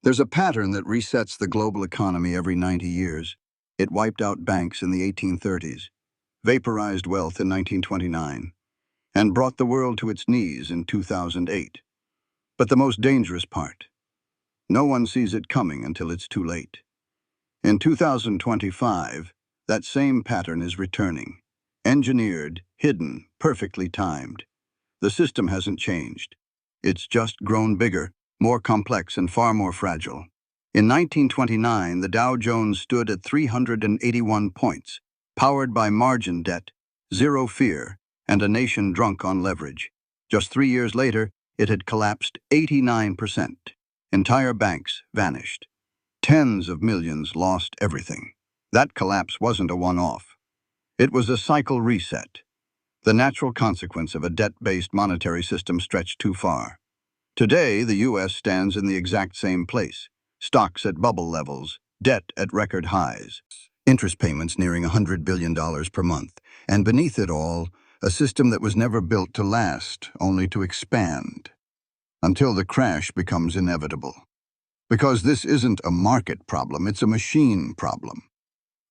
There's a pattern that resets the global economy every 90 years. It wiped out banks in the 1830s, vaporized wealth in 1929, and brought the world to its knees in 2008. But the most dangerous part, no one sees it coming until it's too late. In 2025, that same pattern is returning. Engineered, hidden, perfectly timed. The system hasn't changed. It's just grown bigger, more complex, and far more fragile. In 1929, the Dow Jones stood at 381 points, powered by margin debt, zero fear, and a nation drunk on leverage. Just 3 years later, it had collapsed 89%. Entire banks vanished. Tens of millions lost everything. That collapse wasn't a one-off. It was a cycle reset, the natural consequence of a debt-based monetary system stretched too far. Today, the U.S. stands in the exact same place. Stocks at bubble levels, debt at record highs, interest payments nearing $100 billion per month, and beneath it all, a system that was never built to last, only to expand, until the crash becomes inevitable. Because this isn't a market problem, it's a machine problem.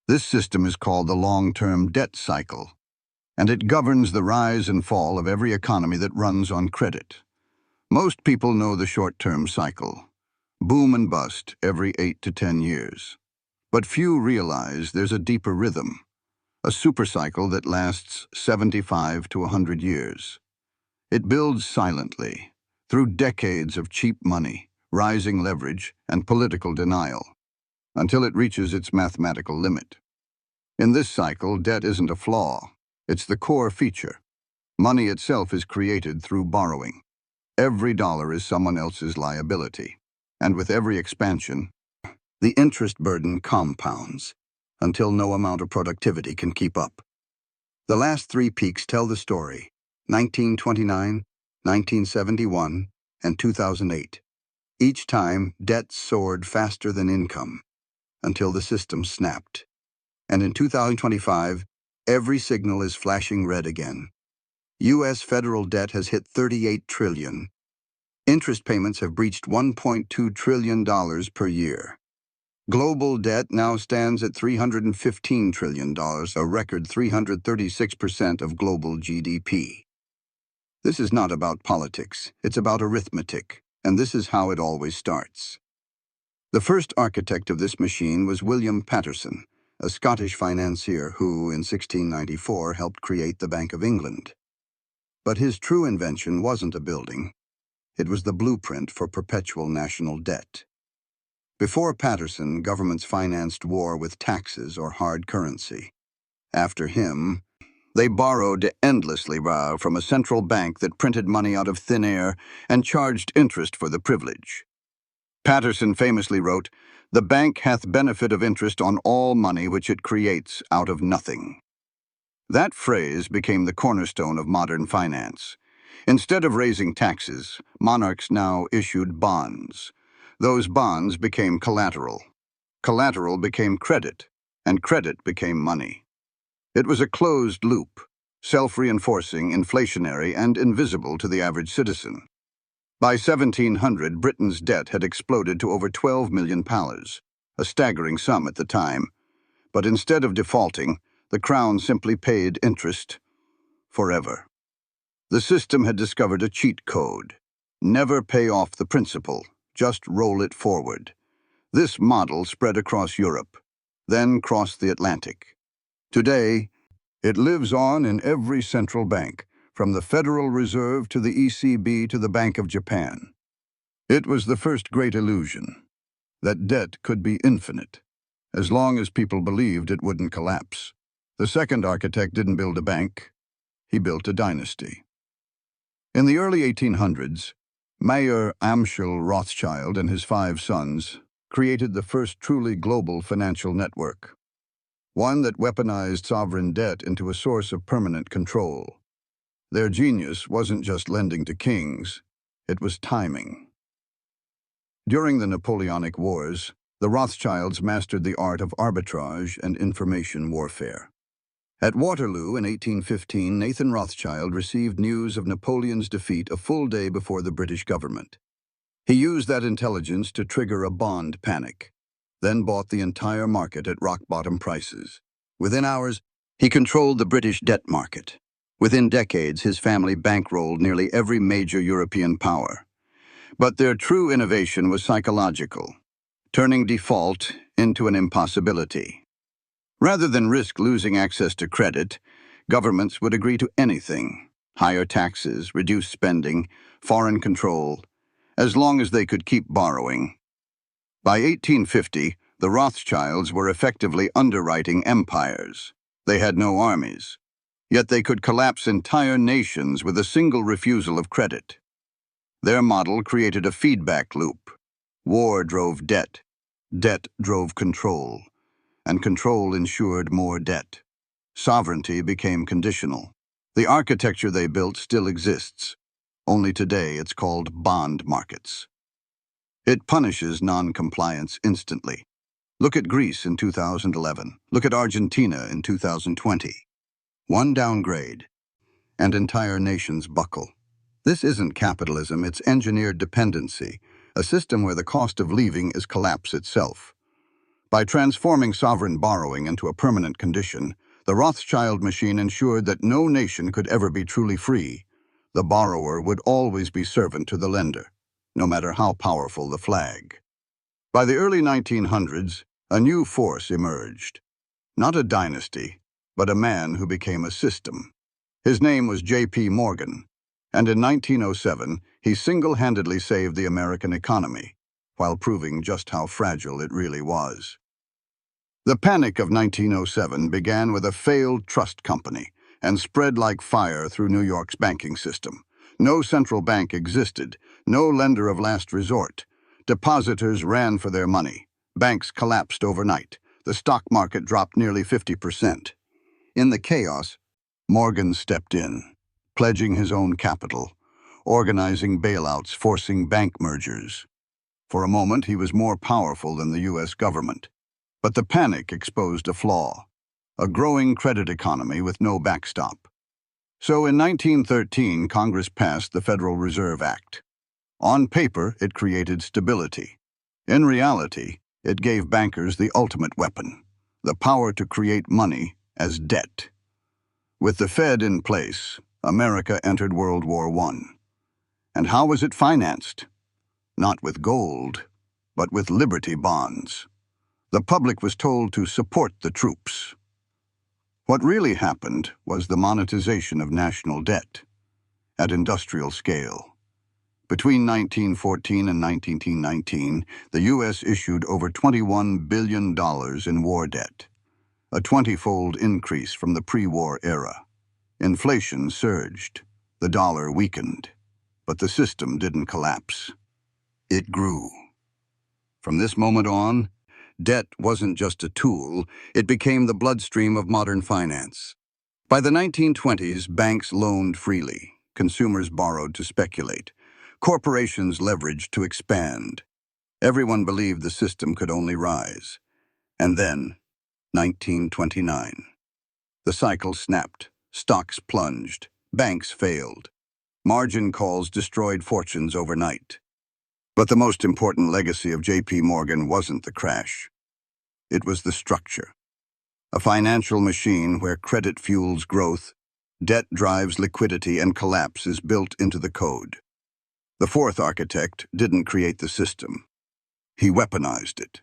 This system is called the long-term debt cycle, and it governs the rise and fall of every economy that runs on credit. Most people know the short-term cycle, boom and bust every 8 to 10 years. But few realize there's a deeper rhythm, a supercycle that lasts 75 to 100 years. It builds silently, through decades of cheap money, rising leverage, and political denial, until it reaches its mathematical limit. In this cycle, debt isn't a flaw, it's the core feature. Money itself is created through borrowing. Every dollar is someone else's liability. And with every expansion, the interest burden compounds until no amount of productivity can keep up. The last 3 peaks tell the story: 1929, 1971, and 2008. Each time, debt soared faster than income until the system snapped. And in 2025, every signal is flashing red again. U.S. federal debt has hit $38 trillion. Interest payments have breached $1.2 trillion per year. Global debt now stands at $315 trillion, a record 336% of global GDP. This is not about politics, it's about arithmetic, and this is how it always starts. The first architect of this machine was William Paterson, a Scottish financier who, in 1694, helped create the Bank of England. But his true invention wasn't a building. It was the blueprint for perpetual national debt. Before Paterson, governments financed war with taxes or hard currency. After him, they borrowed endlessly from a central bank that printed money out of thin air and charged interest for the privilege. Paterson famously wrote, "The bank hath benefit of interest on all money which it creates out of nothing." That phrase became the cornerstone of modern finance. Instead of raising taxes, monarchs now issued bonds. Those bonds became collateral. Collateral became credit, and credit became money. It was a closed loop, self-reinforcing, inflationary, and invisible to the average citizen. By 1700, Britain's debt had exploded to over £12 million, a staggering sum at the time. But instead of defaulting, the Crown simply paid interest forever. The system had discovered a cheat code. Never pay off the principal, just roll it forward. This model spread across Europe, then crossed the Atlantic. Today, it lives on in every central bank, from the Federal Reserve to the ECB to the Bank of Japan. It was the first great illusion, that debt could be infinite, as long as people believed it wouldn't collapse. The second architect didn't build a bank, he built a dynasty. In the early 1800s, Mayer Amschel Rothschild and his 5 sons created the first truly global financial network, one that weaponized sovereign debt into a source of permanent control. Their genius wasn't just lending to kings, it was timing. During the Napoleonic Wars, the Rothschilds mastered the art of arbitrage and information warfare. At Waterloo in 1815, Nathan Rothschild received news of Napoleon's defeat a full day before the British government. He used that intelligence to trigger a bond panic, then bought the entire market at rock-bottom prices. Within hours, he controlled the British debt market. Within decades, his family bankrolled nearly every major European power. But their true innovation was psychological, turning default into an impossibility. Rather than risk losing access to credit, governments would agree to anything: higher taxes, reduced spending, foreign control, as long as they could keep borrowing. By 1850, the Rothschilds were effectively underwriting empires. They had no armies, yet they could collapse entire nations with a single refusal of credit. Their model created a feedback loop. War drove debt, debt drove control, and control ensured more debt. Sovereignty became conditional. The architecture they built still exists. Only today it's called bond markets. It punishes non-compliance instantly. Look at Greece in 2011. Look at Argentina in 2020. One downgrade, and entire nations buckle. This isn't capitalism, it's engineered dependency, a system where the cost of leaving is collapse itself. By transforming sovereign borrowing into a permanent condition, the Rothschild machine ensured that no nation could ever be truly free. The borrower would always be servant to the lender, no matter how powerful the flag. By the early 1900s, a new force emerged. Not a dynasty, but a man who became a system. His name was J.P. Morgan, and in 1907, he single-handedly saved the American economy, while proving just how fragile it really was. The panic of 1907 began with a failed trust company and spread like fire through New York's banking system. No central bank existed, no lender of last resort. Depositors ran for their money. Banks collapsed overnight. The stock market dropped nearly 50%. In the chaos, Morgan stepped in, pledging his own capital, organizing bailouts, forcing bank mergers. For a moment, he was more powerful than the U.S. government. But the panic exposed a flaw: a growing credit economy with no backstop. So in 1913, Congress passed the Federal Reserve Act. On paper, it created stability. In reality, it gave bankers the ultimate weapon: the power to create money as debt. With the Fed in place, America entered World War I. And how was it financed? Not with gold, but with Liberty bonds. The public was told to support the troops. What really happened was the monetization of national debt at industrial scale. Between 1914 and 1919, the U.S. issued over $21 billion in war debt, a 20-fold increase from the pre-war era. Inflation surged, the dollar weakened, but the system didn't collapse. It grew. From this moment on, debt wasn't just a tool, it became the bloodstream of modern finance. By the 1920s, banks loaned freely, consumers borrowed to speculate, corporations leveraged to expand. Everyone believed the system could only rise. And then, 1929. The cycle snapped, stocks plunged, banks failed. Margin calls destroyed fortunes overnight. But the most important legacy of J.P. Morgan wasn't the crash. It was the structure. A financial machine where credit fuels growth, debt drives liquidity, and collapse is built into the code. The fourth architect didn't create the system. He weaponized it.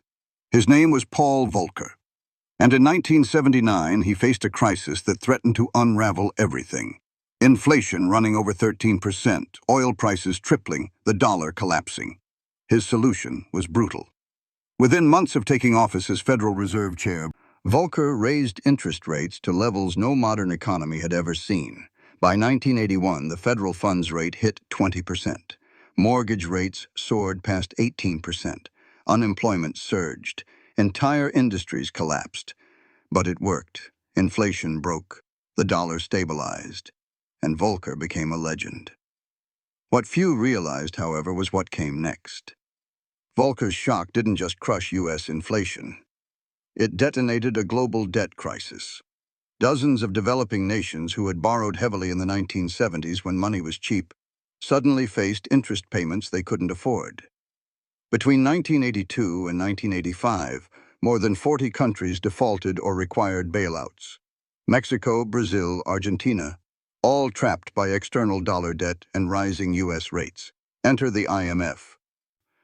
His name was Paul Volcker. And in 1979, he faced a crisis that threatened to unravel everything. Inflation running over 13%, oil prices tripling, the dollar collapsing. His solution was brutal. Within months of taking office as Federal Reserve Chair, Volcker raised interest rates to levels no modern economy had ever seen. By 1981, the federal funds rate hit 20%. Mortgage rates soared past 18%. Unemployment surged. Entire industries collapsed. But it worked. Inflation broke. The dollar stabilized. And Volcker became a legend. What few realized, however, was what came next. Volcker's shock didn't just crush U.S. inflation. It detonated a global debt crisis. Dozens of developing nations who had borrowed heavily in the 1970s when money was cheap suddenly faced interest payments they couldn't afford. Between 1982 and 1985, more than 40 countries defaulted or required bailouts. Mexico, Brazil, Argentina, all trapped by external dollar debt and rising U.S. rates. Enter the IMF.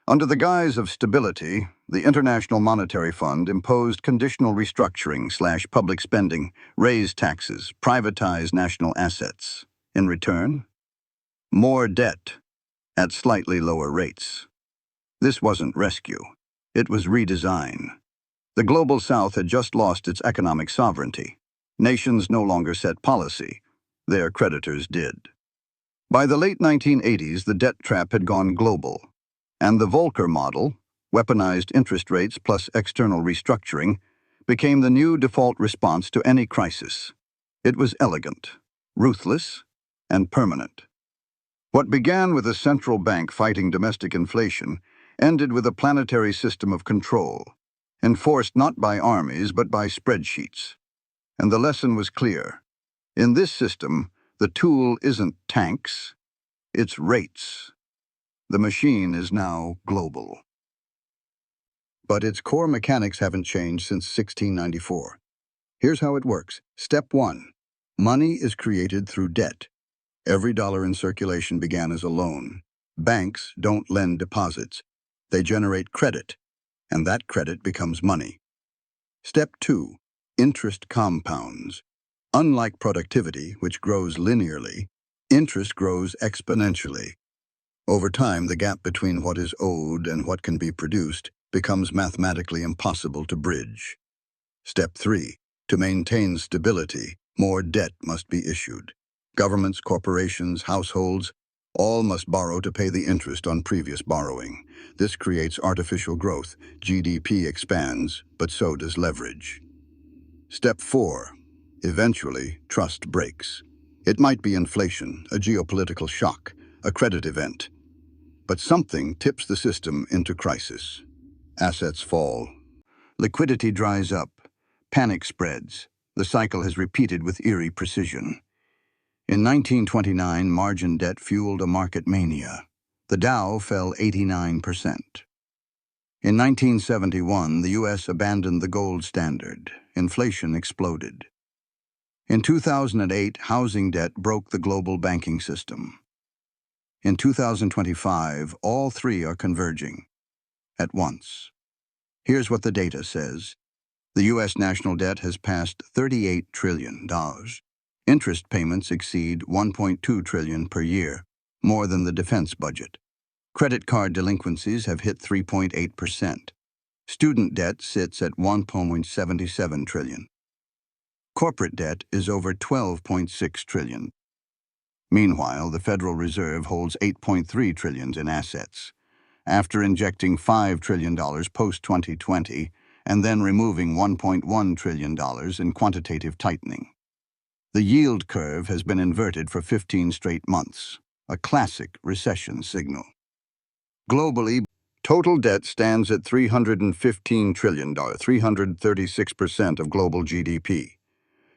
Under the guise of stability, the International Monetary Fund imposed conditional restructuring/public spending, raised taxes, privatized national assets. In return, more debt at slightly lower rates. This wasn't rescue. It was redesign. The Global South had just lost its economic sovereignty. Nations no longer set policy. Their creditors did. By the late 1980s, the debt trap had gone global, and the Volcker model, weaponized interest rates plus external restructuring, became the new default response to any crisis. It was elegant, ruthless, and permanent. What began with a central bank fighting domestic inflation ended with a planetary system of control, enforced not by armies but by spreadsheets. And the lesson was clear. In this system, the tool isn't tanks, it's rates. The machine is now global. But its core mechanics haven't changed since 1694. Here's how it works. Step 1. Money is created through debt. Every dollar in circulation began as a loan. Banks don't lend deposits. They generate credit, and that credit becomes money. Step 2. Interest compounds. Unlike productivity, which grows linearly, interest grows exponentially. Over time, the gap between what is owed and what can be produced becomes mathematically impossible to bridge. Step 3. To maintain stability, more debt must be issued. Governments, corporations, households, all must borrow to pay the interest on previous borrowing. This creates artificial growth. GDP expands, but so does leverage. Step 4. Eventually, trust breaks. It might be inflation, a geopolitical shock, a credit event. But something tips the system into crisis. Assets fall. Liquidity dries up. Panic spreads. The cycle has repeated with eerie precision. In 1929, margin debt fueled a market mania. The Dow fell 89%. In 1971, the U.S. abandoned the gold standard. Inflation exploded. In 2008, housing debt broke the global banking system. In 2025, all three are converging at once. Here's what the data says. The U.S. national debt has passed $38 trillion. Interest payments exceed $1.2 trillion per year, more than the defense budget. Credit card delinquencies have hit 3.8%. Student debt sits at $1.77 trillion. Corporate debt is over $12.6 trillion. Meanwhile, the Federal Reserve holds $8.3 trillion in assets. After injecting $5 trillion post-2020 and then removing $1.1 trillion in quantitative tightening. The yield curve has been inverted for 15 straight months, a classic recession signal. Globally, total debt stands at $315 trillion, 336% of global GDP.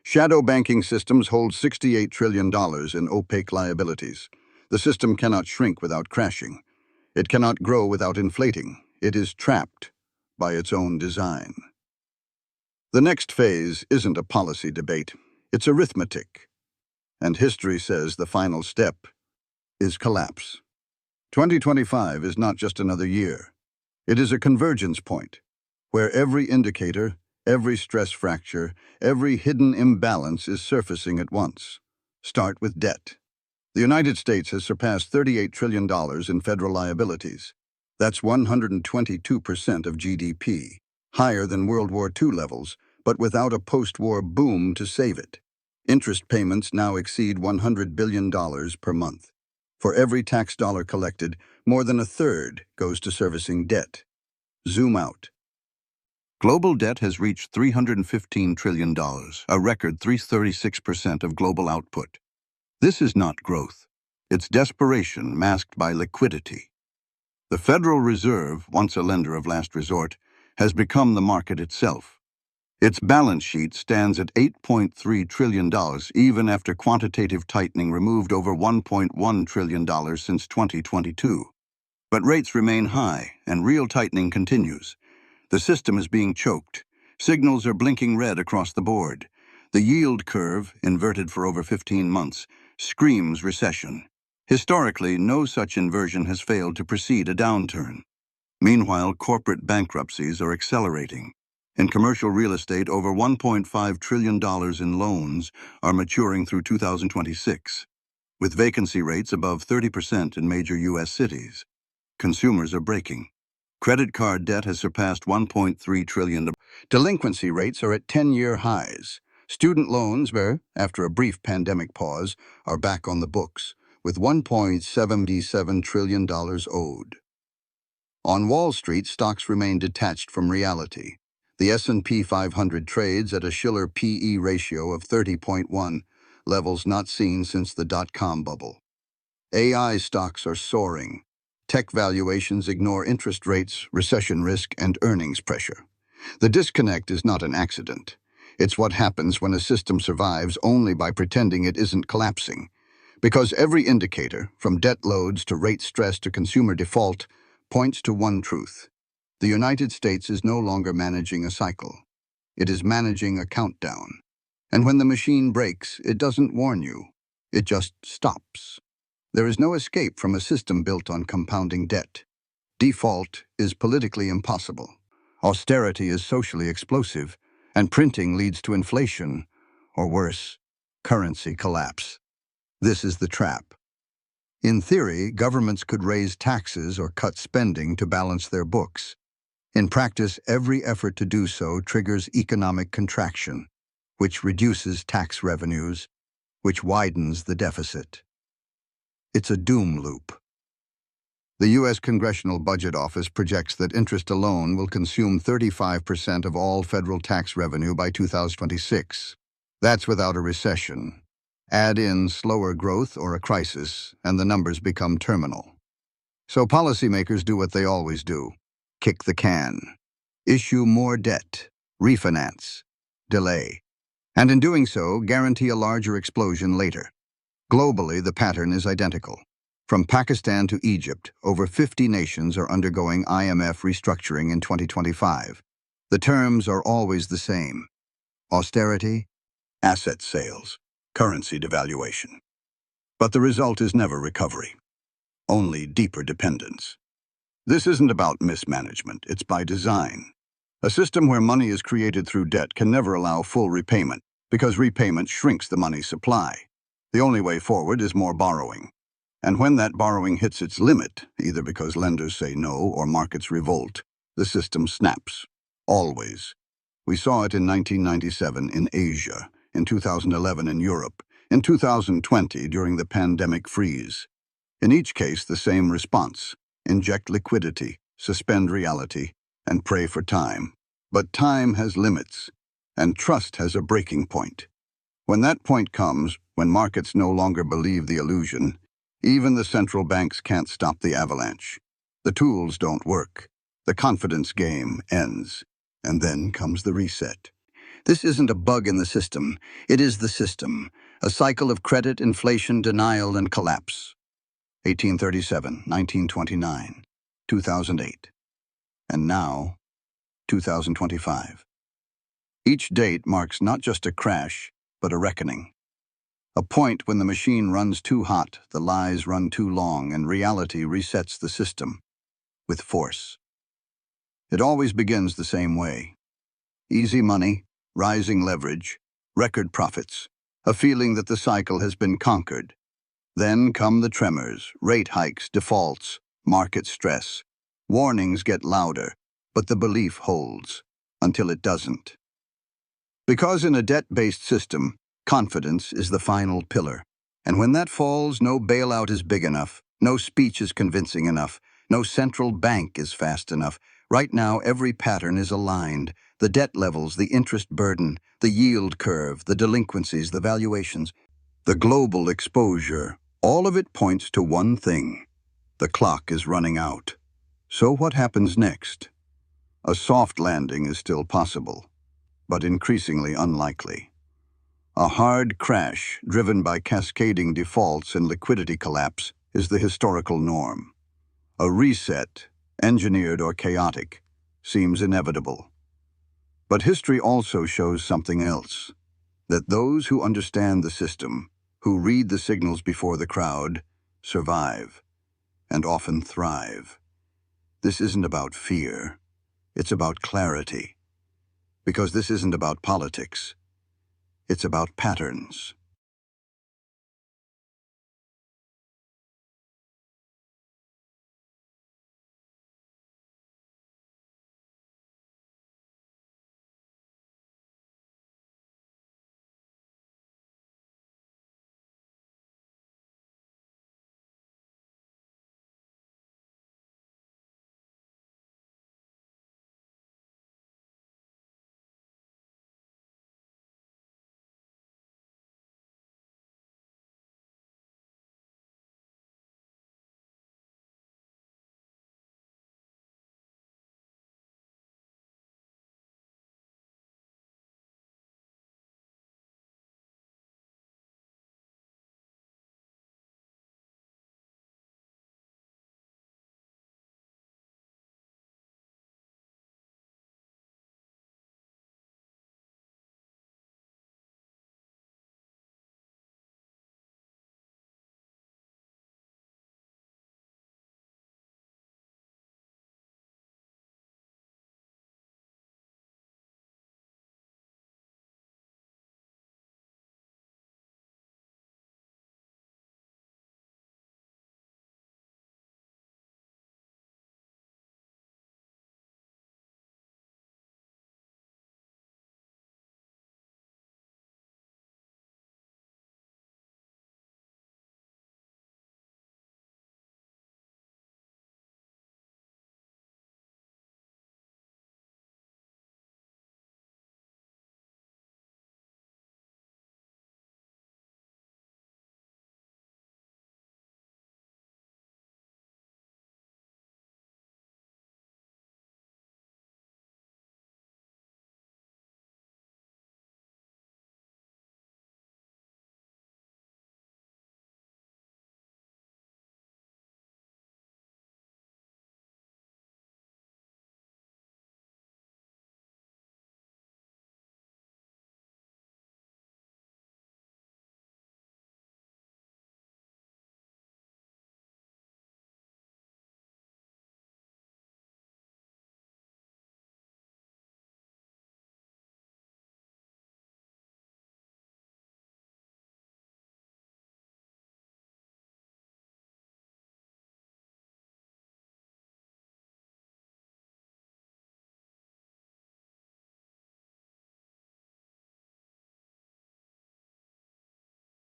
Shadow banking systems hold $68 trillion in opaque liabilities. The system cannot shrink without crashing. It cannot grow without inflating. It is trapped by its own design. The next phase isn't a policy debate. It's arithmetic. And history says the final step is collapse. 2025 is not just another year. It is a convergence point, where every indicator, every stress fracture, every hidden imbalance is surfacing at once. Start with debt. The United States has surpassed $38 trillion in federal liabilities. That's 122% of GDP, higher than World War II levels, but without a post-war boom to save it. Interest payments now exceed $100 billion per month. For every tax dollar collected, more than a third goes to servicing debt. Zoom out. Global debt has reached $315 trillion, a record 336% of global output. This is not growth. It's desperation masked by liquidity. The Federal Reserve, once a lender of last resort, has become the market itself. Its balance sheet stands at $8.3 trillion, even after quantitative tightening removed over $1.1 trillion since 2022. But rates remain high, and real tightening continues. The system is being choked. Signals are blinking red across the board. The yield curve, inverted for over 15 months, screams recession. Historically, no such inversion has failed to precede a downturn. Meanwhile, corporate bankruptcies are accelerating. In commercial real estate, over $1.5 trillion in loans are maturing through 2026, with vacancy rates above 30% in major U.S. cities. Consumers are breaking. Credit card debt has surpassed $1.3 trillion. Delinquency rates are at 10-year highs. Student loans, after a brief pandemic pause, are back on the books, with $1.77 trillion owed. On Wall Street, stocks remain detached from reality. The S&P 500 trades at a Shiller P/E ratio of 30.1, levels not seen since the dot-com bubble. AI stocks are soaring. Tech valuations ignore interest rates, recession risk, and earnings pressure. The disconnect is not an accident. It's what happens when a system survives only by pretending it isn't collapsing. Because every indicator, from debt loads to rate stress to consumer default, points to one truth. The United States is no longer managing a cycle. It is managing a countdown. And when the machine breaks, it doesn't warn you. It just stops. There is no escape from a system built on compounding debt. Default is politically impossible. Austerity is socially explosive, and printing leads to inflation, or worse, currency collapse. This is the trap. In theory, governments could raise taxes or cut spending to balance their books. In practice, every effort to do so triggers economic contraction, which reduces tax revenues, which widens the deficit. It's a doom loop. The U.S. Congressional Budget Office projects that interest alone will consume 35% of all federal tax revenue by 2026. That's without a recession. Add in slower growth or a crisis, and the numbers become terminal. So policymakers do what they always do: kick the can, issue more debt, refinance, delay, and in doing so, guarantee a larger explosion later. Globally, the pattern is identical. From Pakistan to Egypt, over 50 nations are undergoing IMF restructuring in 2025. The terms are always the same: austerity, asset sales, currency devaluation. But the result is never recovery, only deeper dependence. This isn't about mismanagement, it's by design. A system where money is created through debt can never allow full repayment, because repayment shrinks the money supply. The only way forward is more borrowing. And when that borrowing hits its limit, either because lenders say no or markets revolt, the system snaps. Always. We saw it in 1997 in Asia, in 2011 in Europe, in 2020 during the pandemic freeze. In each case, the same response: inject liquidity, suspend reality, and pray for time. But time has limits, and trust has a breaking point. When that point comes, when markets no longer believe the illusion, even the central banks can't stop the avalanche. The tools don't work. The confidence game ends. And then comes the reset. This isn't a bug in the system. It is the system. A cycle of credit, inflation, denial, and collapse. 1837, 1929, 2008. And now, 2025. Each date marks not just a crash, but a reckoning. A point when the machine runs too hot, the lies run too long, and reality resets the system with force. It always begins the same way: easy money, rising leverage, record profits, a feeling that the cycle has been conquered. Then come the tremors, rate hikes, defaults, market stress. Warnings get louder, but the belief holds until it doesn't. Because in a debt-based system, confidence is the final pillar. And when that falls, no bailout is big enough, no speech is convincing enough, no central bank is fast enough. Right now, every pattern is aligned: the debt levels, the interest burden, the yield curve, the delinquencies, the valuations, the global exposure. All of it points to one thing: the clock is running out. So what happens next? A soft landing is still possible, but increasingly unlikely. A hard crash, driven by cascading defaults and liquidity collapse, is the historical norm. A reset, engineered or chaotic, seems inevitable. But history also shows something else, that those who understand the system, who read the signals before the crowd, survive, and often thrive. This isn't about fear, it's about clarity. Because this isn't about politics, it's about patterns.